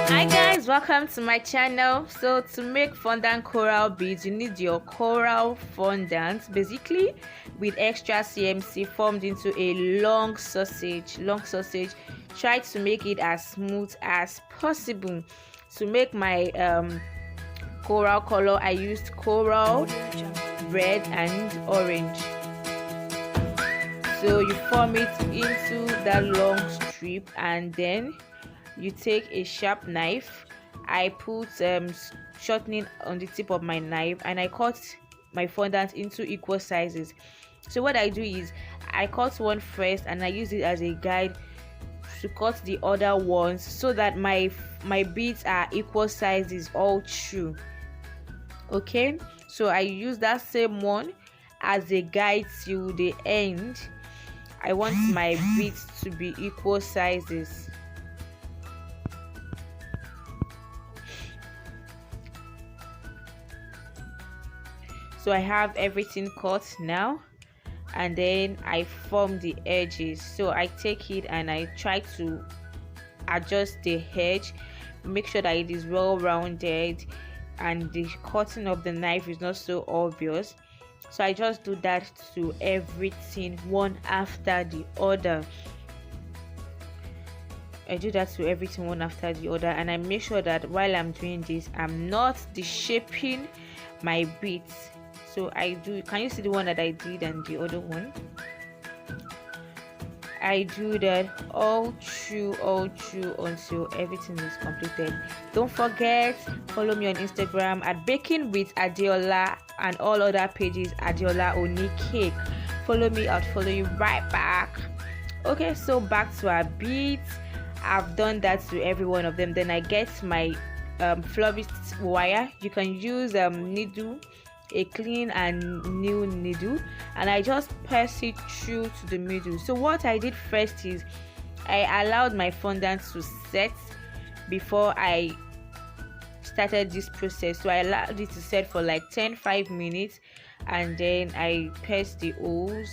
Hi guys, welcome to my channel. So to make fondant coral beads, you need your coral fondant, basically with extra CMC formed into a long sausage. Try to make it as smooth as possible. To make my coral color, I used coral, red and orange. So you form it into that long strip, and then you take a sharp knife. I put shortening on the tip of my knife, and I cut my fondant into equal sizes. So what I do is I cut one first, and I use it as a guide to cut the other ones, so that my beads are equal sizes all through. Okay, so I use that same one as a guide till the end. I want my beads to be equal sizes. So I have everything cut now, and then I form the edges. So I take it and I try to adjust the edge, make sure that it is well rounded and the cutting of the knife is not so obvious. So I just do that to everything one after the other. I do that to everything one after the other, and I make sure that while I'm doing this, I'm not deshaping my beads. So I do, can you see the one that I did and the other one? I do that all through until everything is completed. Don't forget, follow me on Instagram at BAKINGWITHADEOLA and all other pages Adeola Oni Cake. Follow me, I'll follow you right back. Okay, so back to our beads. I've done that to every one of them. Then I get my florist wire. You can use needle, a clean and new needle, and I just press it through to the middle. So what I did first is I allowed my fondant to set before I started this process. So I allowed it to set for like 10-5 minutes, and then I press the holes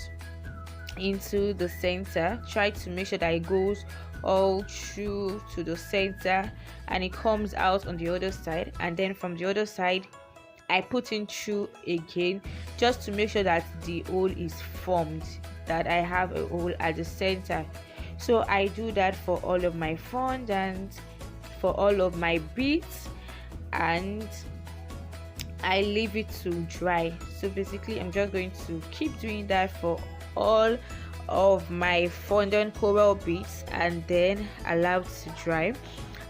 into the center. Try to make sure that it goes all through to the center and it comes out on the other side, and then from the other side I put in through again, just to make sure that the hole is formed, that I have a hole at the center. So I do that for all of my fondant, for all of my beads, and I leave it to dry. So basically I'm just going to keep doing that for all of my fondant coral beads, and then allow it to dry.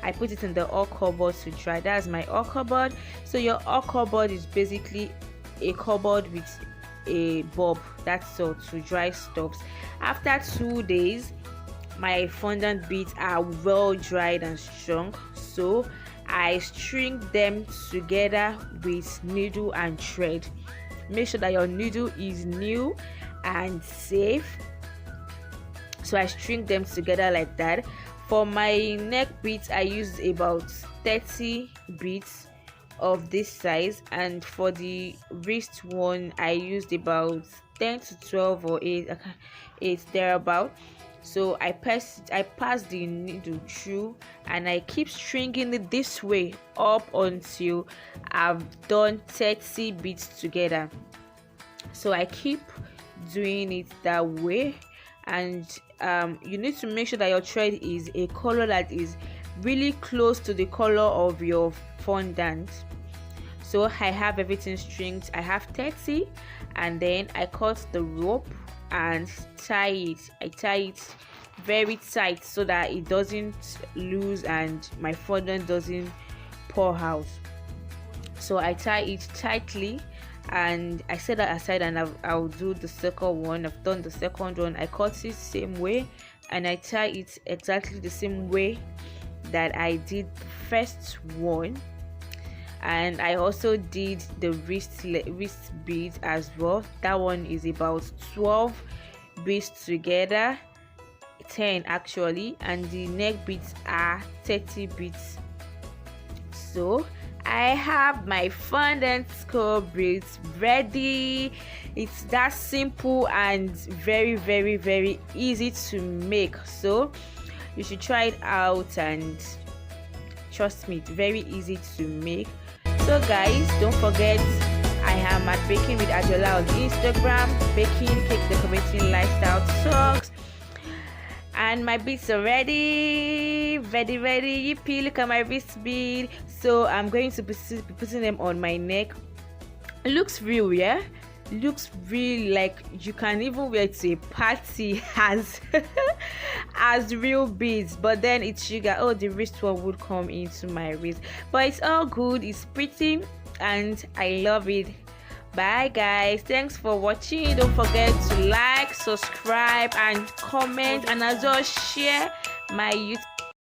I put it in the hot cupboard to dry. That's my hot cupboard. So your hot cupboard is basically a cupboard with a bulb, that's all, to dry stuffs. After 2 days, my fondant beads are well dried and strong, so I string them together with needle and thread. Make sure that your needle is new and safe. So I string them together like that. For my neck beads, I used about 30 beads of this size, and for the wrist one I used about 10 to 12 or 8 thereabout. So I pass the needle through, and I keep stringing it this way up until I've done 30 beads together. So I keep doing it that way, and you need to make sure that your thread is a color that is really close to the color of your fondant. So I have everything stringed. I have 30, and then I cut the rope and tie it. I tie it very tight so that it doesn't lose and my fondant doesn't pour out. So I tie it tightly, and I set that aside, and I'll do the second one. I've done the second one. I cut it same way, and I tie it exactly the same way that I did the first one. And I also did the wrist beads as well. That one is about 12 beads together, 10 actually, and the neck beads are 30 beads. So I have my fondant coral beads ready. It's that simple and very easy to make. So You should try it out, and trust me, it's very easy to make. So guys, don't forget, I am at Baking with Adeola on Instagram, baking, cake decorating, lifestyle talks, and my beads are ready. Yippee, look at my wrist bead. So I'm going to be putting them on my neck. It looks real, yeah, looks real, like you can even wear it to a party as as real beads. But then it's sugar. Oh, the wrist one would come into my wrist, but it's all good, it's pretty, and I love it. Bye guys, thanks for watching. Don't forget to like, subscribe, and comment, and as well share my YouTube